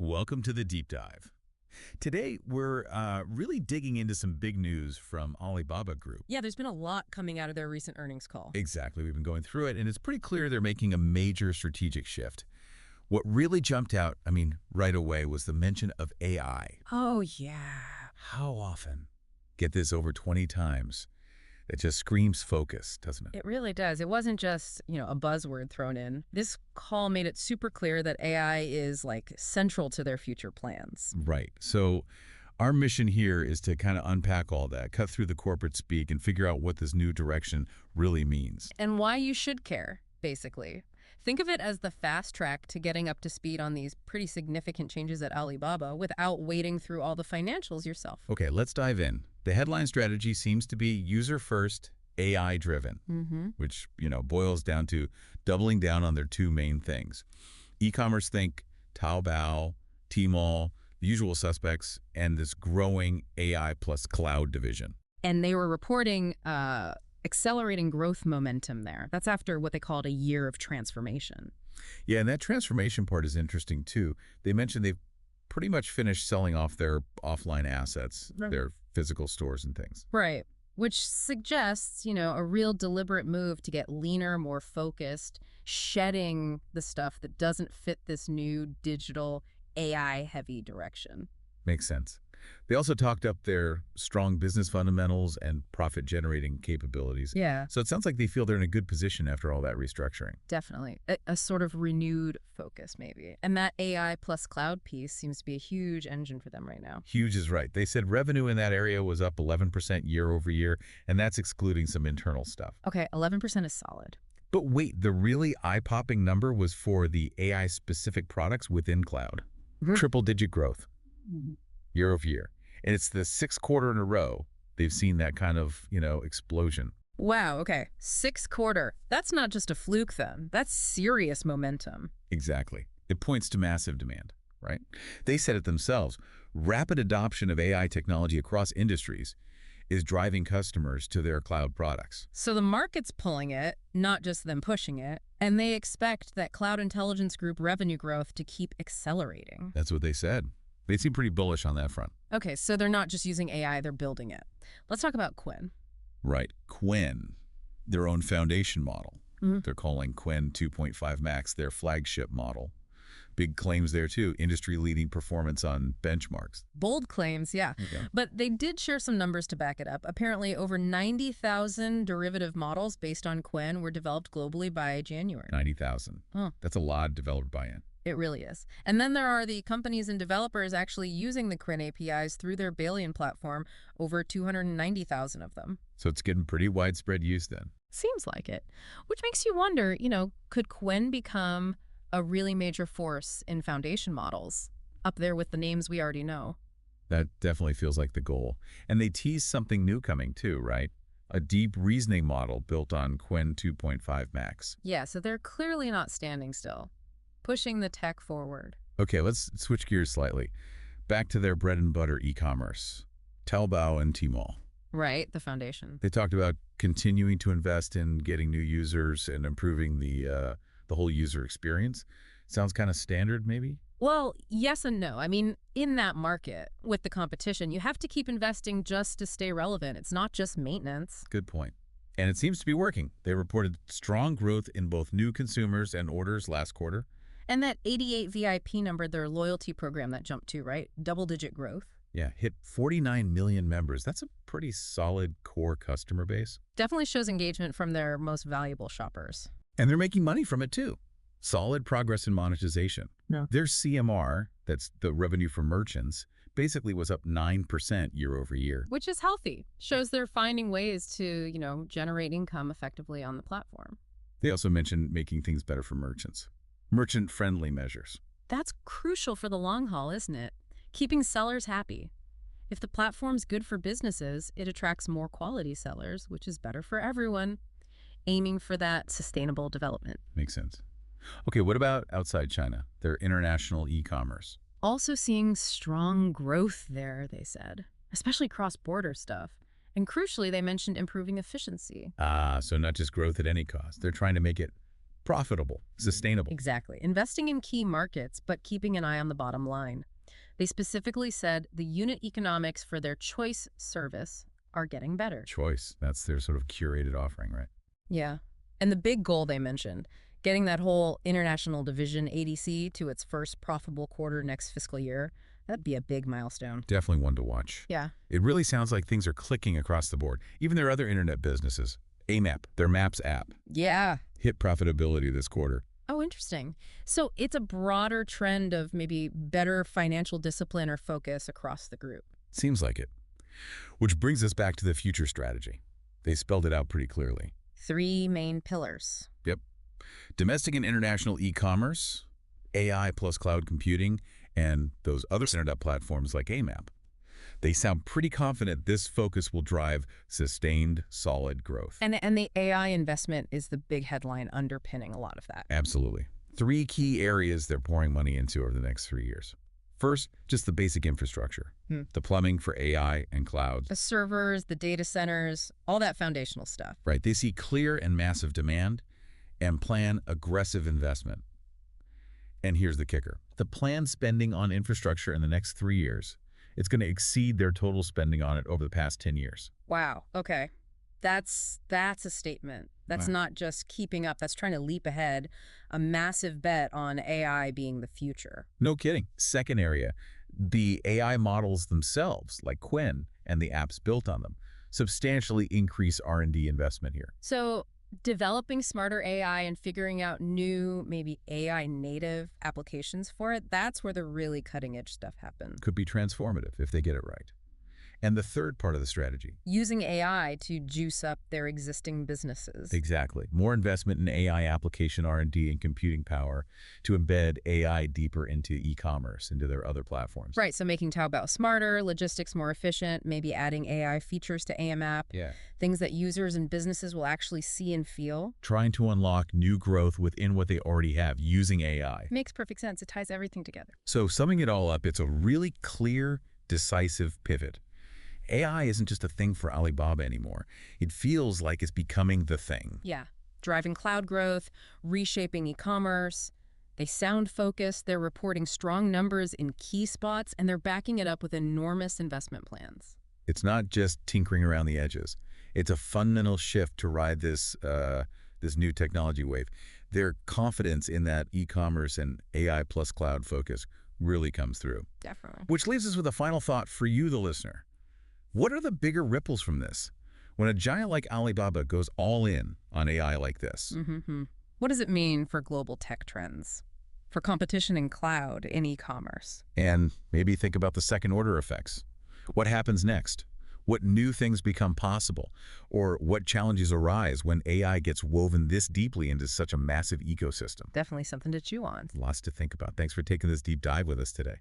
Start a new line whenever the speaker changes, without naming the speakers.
Welcome to the Deep Dive. Today, we're really digging into some big news from Alibaba Group.
Yeah, there's been a lot coming out of their recent earnings call.
Exactly. We've been going through it, and it's pretty clear they're making a major strategic shift. What really jumped out, right away, was the mention of AI.
Oh, yeah.
How often? Get this, over 20 times. It just screams focus, doesn't it?
It really does. It wasn't just, a buzzword thrown in. This call made it super clear that AI is, central to their future plans.
Right. So our mission here is to kind of unpack all that, cut through the corporate speak, and figure out what this new direction really means.
And why you should care, basically. Think of it as the fast track to getting up to speed on these pretty significant changes at Alibaba without wading through all the financials yourself.
Okay, let's dive in. The headline strategy seems to be user-first, AI-driven, which, boils down to doubling down on their two main things. E-commerce, think Taobao, Tmall, the usual suspects, and this growing AI plus cloud division.
And they were reporting accelerating growth momentum there. That's after what they called a year of transformation.
Yeah, and that transformation part is interesting, too. They mentioned they've pretty much finished selling off their offline assets, their physical stores and things.
Right, which suggests, a real deliberate move to get leaner, more focused, shedding the stuff that doesn't fit this new digital AI-heavy direction.
Makes sense. They also talked up their strong business fundamentals and profit-generating capabilities.
Yeah.
So it sounds like they feel they're in a good position after all that restructuring.
Definitely. A sort of renewed focus, maybe. And that AI plus cloud piece seems to be a huge engine for them right now.
Huge is right. They said revenue in that area was up 11% year over year, and that's excluding some internal stuff.
Okay, 11% is solid.
But wait, the really eye-popping number was for the AI-specific products within cloud. Triple-digit growth. Year over year. And it's the sixth quarter in a row they've seen that kind of, explosion.
Wow, okay. Sixth quarter. That's not just a fluke then. That's serious momentum.
Exactly. It points to massive demand, right? They said it themselves. Rapid adoption of AI technology across industries is driving customers to their cloud products.
So the market's pulling it, not just them pushing it, and they expect that Cloud Intelligence Group revenue growth to keep accelerating.
That's what they said. They seem pretty bullish on that front.
Okay, so they're not just using AI, they're building it. Let's talk about Qwen.
Right. Qwen, their own foundation model. They're calling Qwen 2.5 Max their flagship model. Big claims there, too. Industry-leading performance on benchmarks.
Bold claims, yeah. But they did share some numbers to back it up. Apparently, over 90,000 derivative models based on Qwen were developed globally by January.
90,000. That's a lot developed by it.
It really is. And then there are the companies and developers actually using the Qwen APIs through their Balian platform, over 290,000 of them.
So it's getting pretty widespread use then.
Seems like it. Which makes you wonder, could Qwen become a really major force in foundation models, up there with the names we already know?
That definitely feels like the goal. And they tease something new coming too, right? A deep reasoning model built on Qwen 2.5 Max.
Yeah, so they're clearly not standing still, pushing the tech forward.
Okay, let's switch gears slightly. Back to their bread and butter e-commerce, Taobao and Tmall.
Right, the foundation.
They talked about continuing to invest in getting new users and improving the whole user experience. Sounds kind of standard, maybe?
Well, yes and no. In that market, with the competition, you have to keep investing just to stay relevant. It's not just maintenance.
Good point. And it seems to be working. They reported strong growth in both new consumers and orders last quarter.
And that 88 VIP number, their loyalty program that jumped to, right? Double-digit growth.
Yeah, hit 49 million members. That's a pretty solid core customer base.
Definitely shows engagement from their most valuable shoppers.
And they're making money from it, too. Solid progress in monetization.
Yeah.
Their CMR, that's the revenue for merchants, basically was up 9% year over year.
Which is healthy. Shows they're finding ways to, generate income effectively on the platform.
They also mentioned making things better for merchants. Merchant-friendly measures.
That's crucial for the long haul, isn't it? Keeping sellers happy. If the platform's good for businesses, it attracts more quality sellers, which is better for everyone, aiming for that sustainable development.
Makes sense. Okay, what about outside China, their international e-commerce?
Also seeing strong growth there, they said, especially cross-border stuff. And crucially, they mentioned improving efficiency.
So not just growth at any cost. They're trying to make it profitable, sustainable.
Exactly. Investing in key markets, but keeping an eye on the bottom line. They specifically said the unit economics for their choice service are getting better.
Choice. That's their sort of curated offering, right?
Yeah. And the big goal they mentioned, getting that whole international division ADC to its first profitable quarter next fiscal year, that'd be a big milestone.
Definitely one to watch.
Yeah.
It really sounds like things are clicking across the board. Even their other internet businesses, Amap, their Maps app,
Yeah.
hit profitability this quarter.
Oh, interesting. So it's a broader trend of maybe better financial discipline or focus across the group.
Seems like it. Which brings us back to the future strategy. They spelled it out pretty clearly.
3 main pillars.
Yep. Domestic and international e-commerce, AI plus cloud computing, and those other internet platforms like Amap. They sound pretty confident this focus will drive sustained, solid growth.
And the AI investment is the big headline underpinning a lot of that.
Absolutely. 3 key areas they're pouring money into over the next 3 years. First, just the basic infrastructure, the plumbing for AI and cloud.
The servers, the data centers, all that foundational stuff.
Right. They see clear and massive demand and plan aggressive investment. And here's the kicker. The planned spending on infrastructure in the next 3 years, it's going to exceed their total spending on it over the past 10 years.
Wow. Okay. That's a statement. That's not just keeping up. That's trying to leap ahead. A massive bet on AI being the future.
No kidding. Second area, the AI models themselves, like Qwen and the apps built on them, substantially increase R&D investment here.
So developing smarter AI and figuring out new, maybe AI native applications for it, that's where the really cutting edge stuff happens.
Could be transformative if they get it right. And the third part of the strategy.
Using AI to juice up their existing businesses.
Exactly. More investment in AI application R&D and computing power to embed AI deeper into e-commerce, into their other platforms.
Right, so making Taobao smarter, logistics more efficient, maybe adding AI features to Amap.
Yeah.
Things that users and businesses will actually see and feel.
Trying to unlock new growth within what they already have using AI.
Makes perfect sense. It ties everything together.
So summing it all up, it's a really clear, decisive pivot. AI isn't just a thing for Alibaba anymore. It feels like it's becoming the thing.
Yeah. Driving cloud growth, reshaping e-commerce. They sound focused, they're reporting strong numbers in key spots, and they're backing it up with enormous investment plans.
It's not just tinkering around the edges. It's a fundamental shift to ride this new technology wave. Their confidence in that e-commerce and AI plus cloud focus really comes through.
Definitely.
Which leaves us with a final thought for you, the listener. What are the bigger ripples from this? When a giant like Alibaba goes all in on AI like this?
What does it mean for global tech trends? For competition in cloud, in e-commerce?
And maybe think about the second order effects. What happens next? What new things become possible? Or what challenges arise when AI gets woven this deeply into such a massive ecosystem?
Definitely something to chew on.
Lots to think about. Thanks for taking this deep dive with us today.